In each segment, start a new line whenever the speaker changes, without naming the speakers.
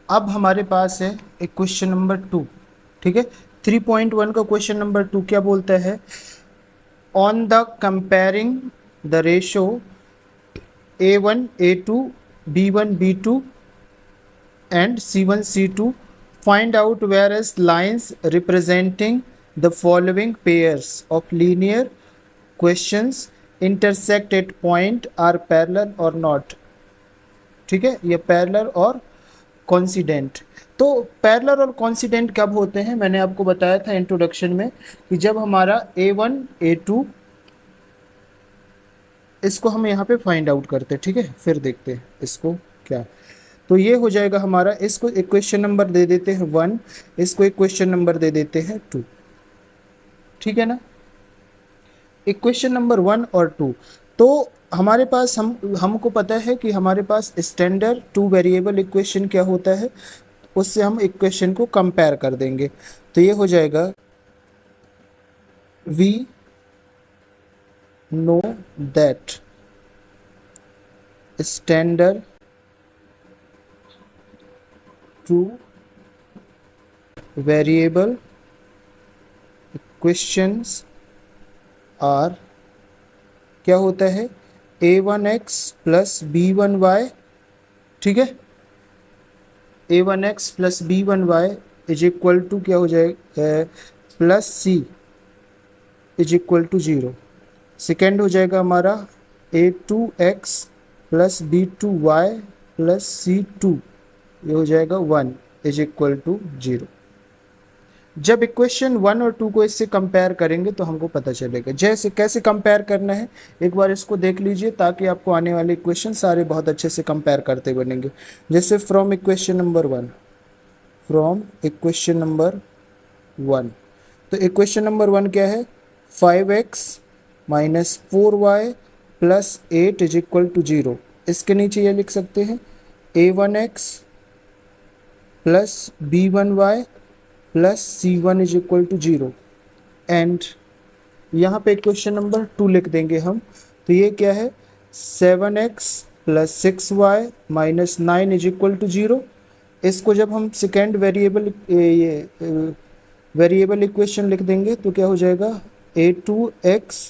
अब हमारे पास है एक क्वेश्चन नंबर 2, ठीक है। 3.1 का क्वेश्चन नंबर 2 क्या बोलता है? On the comparing the ratio A1 A2 B1 B2 and C1 C2, find out whereas lines representing the following pairs of linear questions intersect at point are parallel or not। ठीक है, ये parallel और coincident. तो parallel और coincident कब होते हैं? मैंने आपको बताया था इंट्रोडक्शन में कि जब हमारा A1 A2, इसको हम यहाँ पे फाइंड आउट करते हैं, ठीक है। फिर देखते हैं इसको क्या। तो ये हो जाएगा हमारा, इसको एक क्वेश्चन नंबर दे देते हैं 1, इसको एक क्वेश्चन नंबर दे देते हैं 2, ठीक है ना। एक क्वेश्चन नंबर 1 और 2। तो हमारे पास हमको पता है कि हमारे पास स्टैंडर्ड 2 वेरिएबल इक्वेशन क्या होता है, उससे हम इक्वेशन को कंपेयर कर देंगे। तो ये हो जाएगा we know that standard 2 variable equations are, क्या होता है, a1x प्लस b1y, ठीक है। a1x plus b1y is equal to क्या हो जाएगा, plus c is equal to 0। Second हो जाएगा हमारा a2x plus b2y plus c2, ये हो जाएगा 1 इज इक्वल टू 0। जब इक्वेशन 1 और 2 को इससे कंपेयर करेंगे तो हमको पता चलेगा। जैसे कैसे कंपेयर करना है एक बार इसको देख लीजिए, ताकि आपको आने वाले इक्वेशन सारे बहुत अच्छे से कंपेयर करते बनेंगे। जैसे from equation number 1, from equation number 1, तो इक्वेशन नंबर 1 क्या है, 5x minus 4y plus 8 is equal to 0। इसके नीचे ये लिख सकते हैं a1x plus b1y plus C1 is equal to 0। And यहाँ पे क्वेश्चन नंबर 2 लिख देंगे हम। तो ये क्या है, 7x plus 6y minus 9 is equal to 0। इसको जब हम सेकेंड वेरिएबल इक्वेशन लिख देंगे तो क्या हो जाएगा, a2x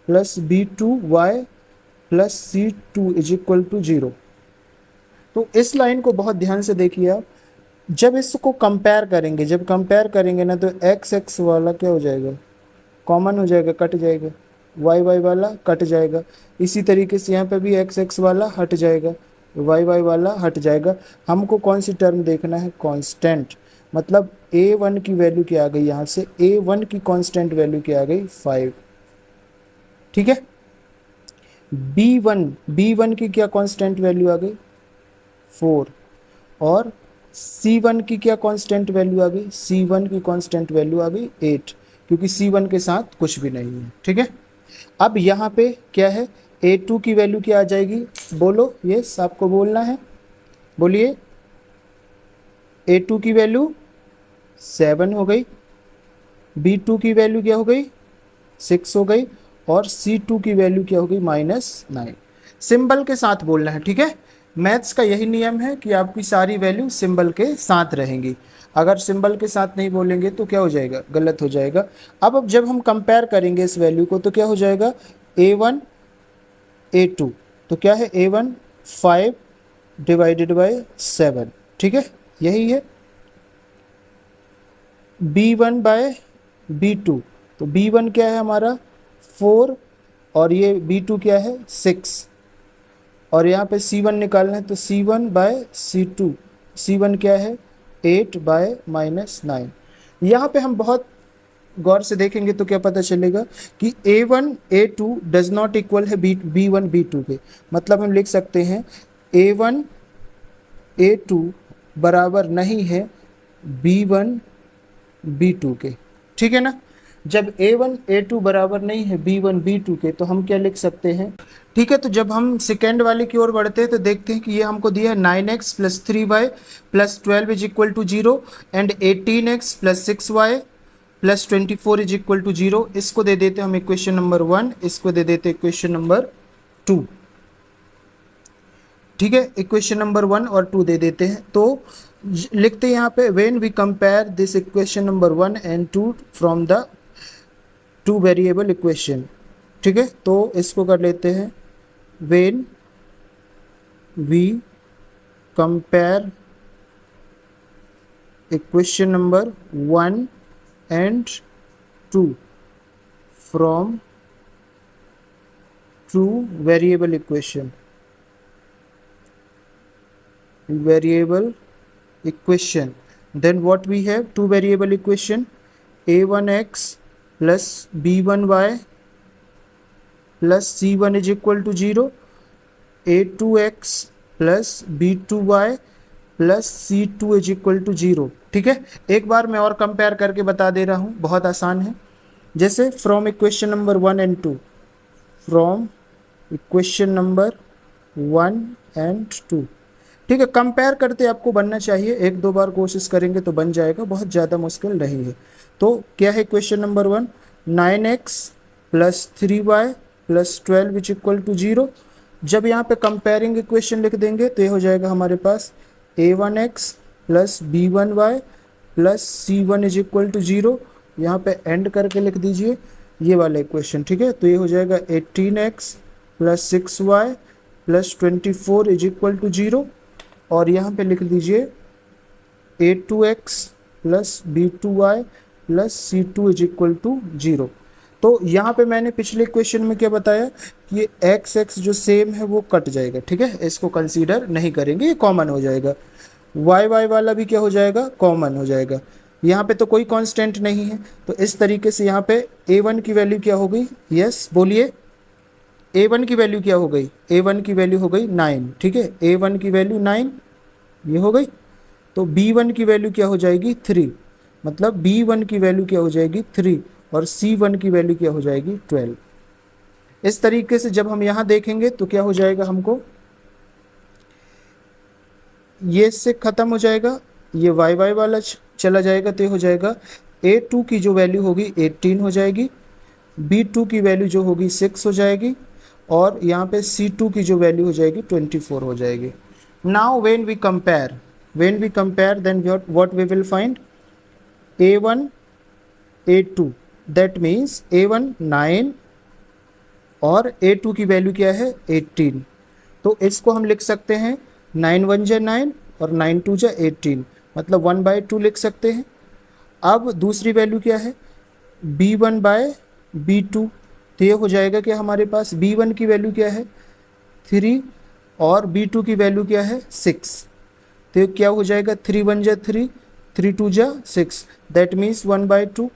plus b2y plus C2 is equal to 0। तो इस लाइन को बहुत ध्यान से देखिए आप। जब इसको कंपेयर करेंगे, जब कंपेयर करेंगे ना, तो एक्स एक्स वाला क्या हो जाएगा, कॉमन हो जाएगा, कट जाएगा, वाई वाई वाला कट जाएगा। इसी तरीके से यहाँ पे भी एक्स एक्स वाला हट जाएगा, वाई वाई वाला हट जाएगा। हमको कौन सी टर्म देखना है, कांस्टेंट। मतलब a1 की वैल्यू क्या आ गई, यहाँ से a1 की कांस्टेंट वैल्यू क्या आ गई, 5, ठीक है। b1 की क्या कांस्टेंट वैल्यू आ गई, 4। और C1 की क्या कांस्टेंट वैल्यू आ गई, C1 की कांस्टेंट वैल्यू आ गई 8, क्योंकि C1 के साथ कुछ भी नहीं है, ठीक है। अब यहाँ पे क्या है, A2 की वैल्यू क्या आ जाएगी, बोलो, ये आपको बोलना है, बोलिए। A2 की वैल्यू 7 हो गई, B2 की वैल्यू क्या हो गई, 6 हो गई, और C2 की वैल्यू क्या हो गई, -9। सिंबल के साथ बोलना है, ठीक है। मैथ्स का यही नियम है कि आपकी सारी वैल्यू सिंबल के साथ रहेंगी। अगर सिंबल के साथ नहीं बोलेंगे तो क्या हो जाएगा, गलत हो जाएगा। अब जब हम कंपेयर करेंगे इस वैल्यू को तो क्या हो जाएगा, a1 a2, तो क्या है a1 5 डिवाइडेड बाय 7, ठीक है, यही है। b1 बाय b2, तो b1 क्या है हमारा 4, और ये b2 क्या है 6, और यहाँ पे C1 निकालना है, तो C1 बाय C2, C1 क्या है 8 बाय -9। यहाँ पे हम बहुत गौर से देखेंगे तो क्या पता चलेगा कि A1 A2 does not equal है B1 B2 के। मतलब हम लिख सकते हैं A1 A2 बराबर नहीं है B1 B2 के, ठीक है ना। जब A1 A2 बराबर नहीं है B1 B2 के तो हम क्या लिख सकते हैं, ठीक है। तो जब हम सेकेंड वाले की ओर बढ़ते हैं तो देखते हैं कि ये हमको दिया है 9x plus 3y plus 12 is equal to 0 and 18x plus 6y plus 24 is equal to 0। इसको दे देते हैं हम इक्वेशन नंबर 1, इसको दे देते हैं इक्वेशन नंबर 2, ठीक है। इक्वेशन नंबर 1 और 2 दे देते हैं। तो लिखते हैं यहाँ पे when we compare this equation number 1 and 2 from the two variable equation. ठीक है, तो इसको कर लेते हैं when we compare equation number 1 and 2 from two variable equation then what we have, two variable equation a1x plus b1y plus c1 is equal to 0, a2x plus b2y plus c2 is equal to 0। ठीक है, एक बार मैं और compare करके बता दे रहा हूँ, बहुत आसान है। जैसे from equation number 1 and 2, from equation number 1 and 2, ठीक है, कंपेयर करते आपको बनना चाहिए, एक दो बार कोशिश करेंगे तो बन जाएगा, बहुत ज़्यादा मुश्किल नहीं है। तो क्या है question number 1, 9x plus 3y plus 12 is equal to 0। जब यहाँ पे कंपेयरिंग इक्वेशन लिख देंगे तो ये हो जाएगा हमारे पास a1x plus b1y plus c1 is equal to 0। यहाँ पे एंड करके लिख दीजिए ये वाला इक्वेशन। ठीक है, तो ये हो जाएगा 18x plus 6y plus 24 is equal to 0। और यहाँ पे लिख दीजिए a2x plus b2y plus c2 is equal to 0। तो यहाँ पे मैंने पिछले क्वेश्चन में क्या बताया कि ये x जो सेम है वो कट जाएगा। ठीक है, इसको कंसीडर नहीं करेंगे, ये कॉमन हो जाएगा। y वाला भी क्या हो जाएगा, कॉमन हो जाएगा। यहाँ पे तो कोई कांस्टेंट नहीं है, तो इस तरीके से यहाँ पे a1 की वैल्यू क्या हो गई, यस बोलिए, a1 की वैल्यू क्या हो गई, a1 की वैल्यू हो गई 9। ठीक है, a1 की वैल्यू 9 ये हो गई। तो b1 की वैल्यू क्या हो जाएगी 3, मतलब b1 की वैल्यू क्या हो जाएगी 3 और c1 की वैल्यू क्या हो जाएगी 12। इस तरीके से जब हम यहाँ देखेंगे तो क्या हो जाएगा, हमको ये से ख़त्म हो जाएगा, ये वाई वाला चला जाएगा, तो ये हो जाएगा a2 की जो वैल्यू होगी 18 हो जाएगी, b2 की वैल्यू जो होगी 6 हो जाएगी, और यहाँ पे c2 की जो वैल्यू हो जाएगी 24 हो जाएगी। Now when we compare then what we will find, a1 a2, that means a1 9 और a2 की वैल्यू क्या है 18। तो इसको हम लिख सकते हैं 9 1 जा 9 और 9 2 जा 18, मतलब 1/2 लिख सकते हैं। अब दूसरी वैल्यू क्या है b1/b2, तो ये हो जाएगा कि हमारे पास b1 की वैल्यू क्या है 3 और b2 की वैल्यू क्या है 6, तो ये क्या हो जाएगा 3 1 जा 3, 3 2 जा 6, दैट मीन्स 1/2।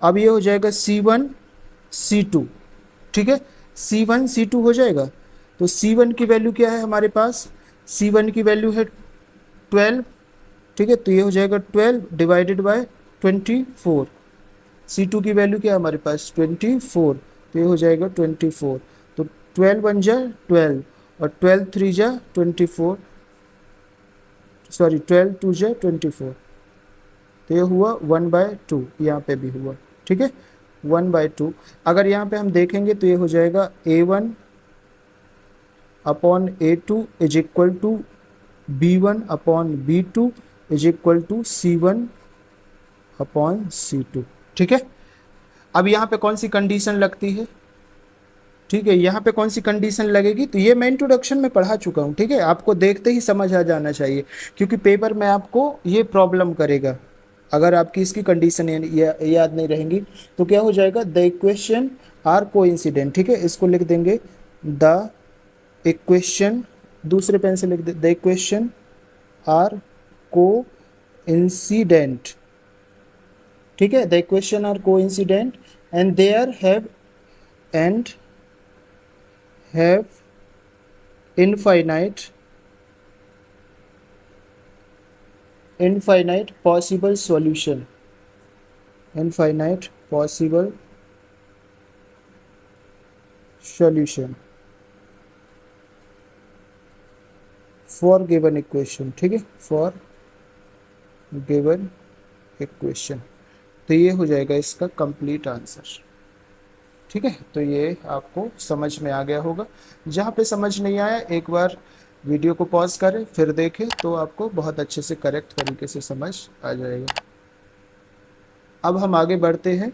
अब ये हो जाएगा c1 c2। ठीक है, c1 c2 हो जाएगा, तो c1 की वैल्यू क्या है हमारे पास, c1 की वैल्यू है 12। ठीक है, तो ये हो जाएगा 12 डिवाइडेड बाय 24। c2 की वैल्यू क्या है हमारे पास 24, तो ये हो जाएगा 24। तो 12 1 जा 12 और 12 3 जा 24, सॉरी 12 2 जा 24, तो ये हुआ 1/2, यहाँ पे भी हुआ। ठीक है, 1/2। अगर यहाँ पे हम देखेंगे तो ये हो जाएगा a1 upon a2 is equal to b1 upon b2 is equal to c1 upon c2। ठीक है, अब यहाँ पे कौन सी कंडीशन लगती है, ठीक है, यहाँ पे कौन सी कंडीशन लगेगी, तो ये मैं इंट्रोडक्शन में पढ़ा चुका हूँ। ठीक है, आपको देखते ही समझ आ जाना चाहिए, क्योंकि पेपर में आपको ये प्रॉब्लम करेगा। अगर आपकी इसकी कंडीशन याद नहीं रहेंगी तो क्या हो जाएगा, द इक्वेशन आर कोइंसिडेंट। ठीक है, इसको लिख देंगे द इक्वेशन, दूसरे पेन से लिख दे, द इक्वेशन आर कोइंसिडेंट। ठीक है, the equation are coincident and there have infinite possible solution, infinite possible solution for given equation। ठीक है, for given equation, तो ये हो जाएगा इसका कंप्लीट आंसर। ठीक है, तो ये आपको समझ में आ गया होगा। जहाँ पे समझ नहीं आया एक बार वीडियो को पॉज करें फिर देखें तो आपको बहुत अच्छे से करेक्ट तरीके से समझ आ जाएगा। अब हम आगे बढ़ते हैं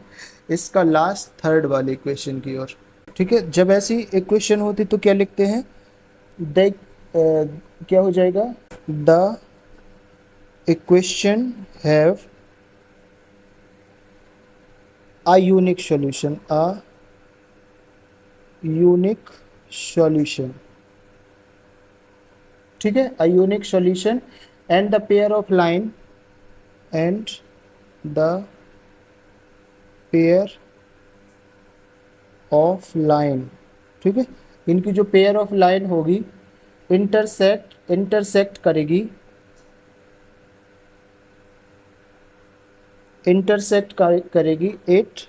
इसका लास्ट थर्ड वाले इक्वेशन की ओर। ठीक है, जब ऐसी इक्वेशन होती तो क्या लिखते हैं, द क्या हो जाएगा, the equation have a unique solution, a unique solution। ठीक है, a unique solution and the pair of line and the pair of line। ठीक है, इनकी जो पेयर ऑफ लाइन होगी इंटरसेक्ट करेगी इट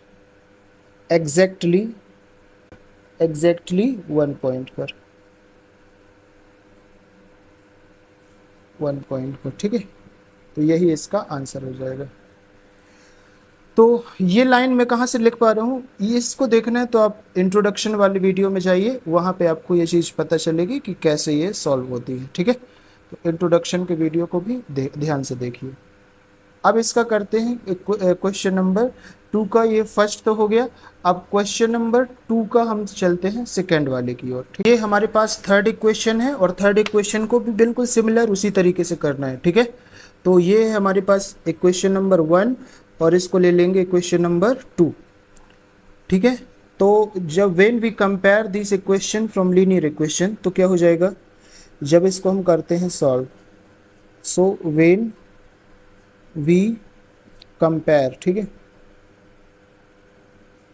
एग्जैक्टली वन पॉइंट पर। ठीक है, तो यही इसका आंसर हो जाएगा। तो ये लाइन मैं कहाँ से लिख पा रहा हूँ, ये इसको देखना है तो आप इंट्रोडक्शन वाली वीडियो में जाइए, वहाँ पे आपको ये चीज़ पता चलेगी कि कैसे ये सॉल्व होती है। ठीक है, तो इंट्रोडक्शन के वीडियो को भी ध्यान से देखिए। अब इसका करते हैं क्वेश्चन नंबर 2 का, ये फर्स्ट तो हो गया। अब क्वेश्चन नंबर 2 का हम चलते हैं सेकंड वाले की ओर। ये हमारे पास थर्ड इक्वेशन है और थर्ड इक्वेशन को भी बिल्कुल सिमिलर उसी तरीके से करना है। ठीक है, तो ये है हमारे पास इक्वेशन नंबर 1 और इसको ले लेंगे इक्वेशन नंबर 2। ठीक है, तो जब when we compare this equation from linear equation तो क्या हो जाएगा, जब इसको हम करते हैं solve, so when we compare, ठीक है,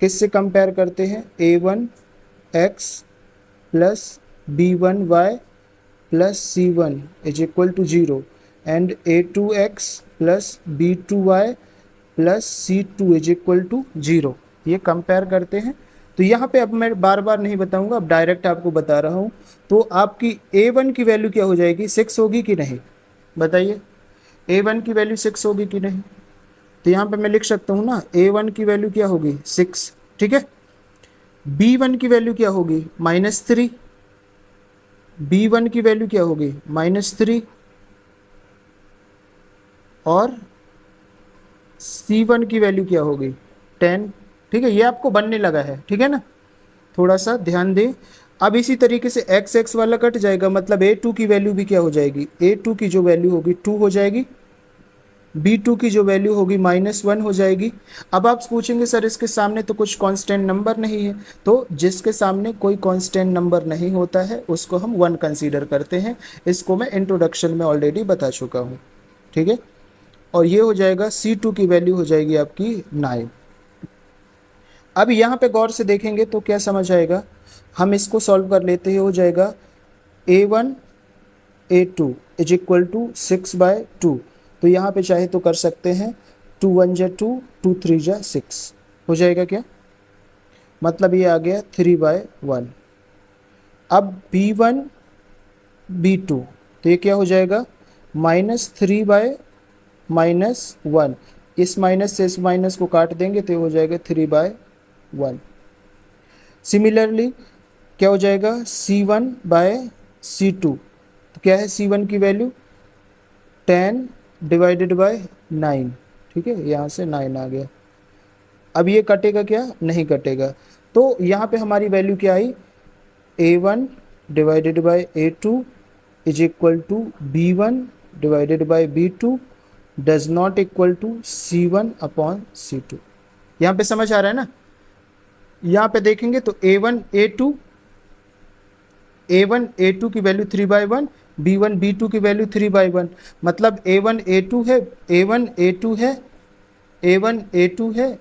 किससे कंपेयर करते हैं, a1x plus b1y plus c1 is equal to 0 and a2x plus b2y plus c2 is equal to 0, ये कंपेयर करते हैं। तो यहाँ पे अब मैं बार बार नहीं बताऊंगा, अब डायरेक्ट आपको बता रहा हूँ। तो आपकी a1 की वैल्यू क्या हो जाएगी, 6 होगी कि नहीं, बताइए, a1 की वैल्यू 6 होगी कि नहीं। तो यहाँ पे मैं लिख सकता हूँ ना, a1 की वैल्यू क्या होगी 6। ठीक है, b1 की वैल्यू क्या होगी -3, b1 की वैल्यू क्या होगी -3 और c1 की वैल्यू क्या होगी 10। ठीक है, ये आपको बनने लगा है। ठीक है ना, थोड़ा सा ध्यान दें। अब इसी तरीके से x वाला कट जाएगा, मतलब a2 की वैल्यू भी क्या हो जाएगी, a2 की जो वैल्यू होगी 2 हो जाएगी, b2 की जो वैल्यू होगी -1 हो जाएगी। अब आप पूछेंगे सर इसके सामने तो कुछ कांस्टेंट नंबर नहीं है, तो जिसके सामने कोई कांस्टेंट नंबर नहीं होता है उसको हम 1 कंसीडर करते हैं। इसको मैं इंट्रोडक्शन में ऑलरेडी बता चुका हूँ। ठीक है, और ये हो जाएगा c2 की वैल्यू हो जाएगी आपकी 9। अब यहाँ पे गौर से देखेंगे तो क्या समझ आएगा, हम इसको सॉल्व कर लेते हैं, हो जाएगा a1 a2 is equal to 6/2। तो यहाँ पे चाहे तो कर सकते हैं 2 1 जा 2, 2 3 जा 6 हो जाएगा क्या, मतलब ये आ गया 3/1। अब b1 b2 तो ये क्या हो जाएगा -3/-1, इस माइनस से इस माइनस को काट देंगे तो ये हो जाएगा 3/1। सिमिलरली क्या हो जाएगा c1/c2, तो क्या है c1 की वैल्यू 10/9। ठीक है, यहाँ से 9 आ गया। अब ये कटेगा क्या, नहीं कटेगा। तो यहाँ पे हमारी वैल्यू क्या आई, a1/a2 is equal to b1/b2 does not equal to c1/c2। यहाँ पे समझ आ रहा है ना। यहाँ पे देखेंगे तो a1 a2 की वैल्यू 3/1, b1 b2 की वैल्यू 3/1, मतलब a1 a2 है, a1 a2 है, a1 a2 है,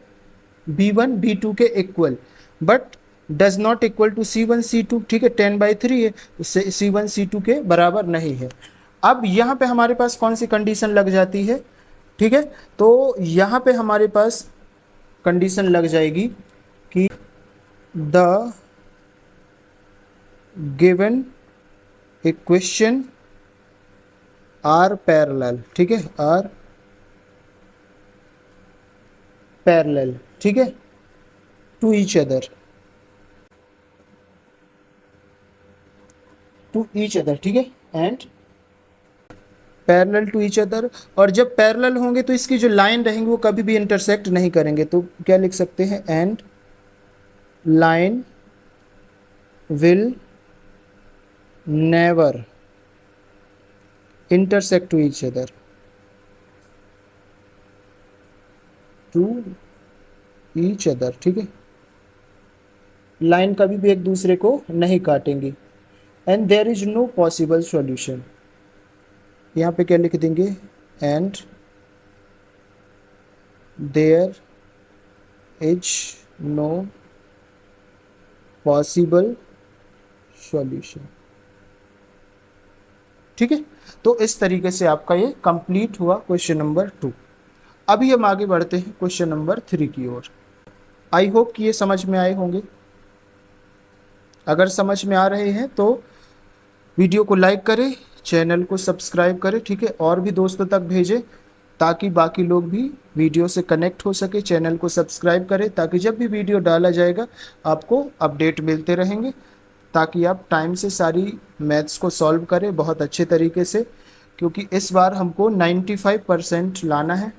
b1 b2 के equal, but does not equal to c1 c2। ठीक है, 10/3 है, इससे c1 c2 के बराबर नहीं है। अब यहाँ पे हमारे पास कौन सी कंडीशन लग जाती है, ठीक है, तो यहाँ पे हमारे पास कंडीशन लग जाएगी कि the given equation are parallel. ठीक है, आर पैरेलल, ठीक है, टू ईच अदर, ठीक है। And parallel to each other. और जब पैरेलल होंगे तो इसकी जो लाइन रहेंगी वो कभी भी इंटरसेक्ट नहीं करेंगे, तो क्या लिख सकते हैं, and line will never intersect to each other, to each other, ठीक है। लाइन कभी भी एक दूसरे को नहीं काटेंगी। And there is no possible solution, यहाँ पे क्या लिख देंगे, and there is no possible solution, ठीक है। तो इस तरीके से आपका ये कंप्लीट हुआ क्वेश्चन नंबर 2। अभी हम आगे बढ़ते हैं क्वेश्चन नंबर 3 की ओर। आई होप कि ये समझ में आए होंगे। अगर समझ में आ रहे हैं तो वीडियो को लाइक करें, चैनल को सब्सक्राइब करें, ठीक है, और भी दोस्तों तक भेजें ताकि बाकी लोग भी वीडियो से कनेक्ट हो सके। चैनल को सब्सक्राइब करें ताकि जब भी वीडियो डाला जाएगा आपको अपडेट मिलते रहेंगे, ताकि आप टाइम से सारी मैथ्स को सॉल्व करें बहुत अच्छे तरीके से, क्योंकि इस बार हमको 95% लाना है।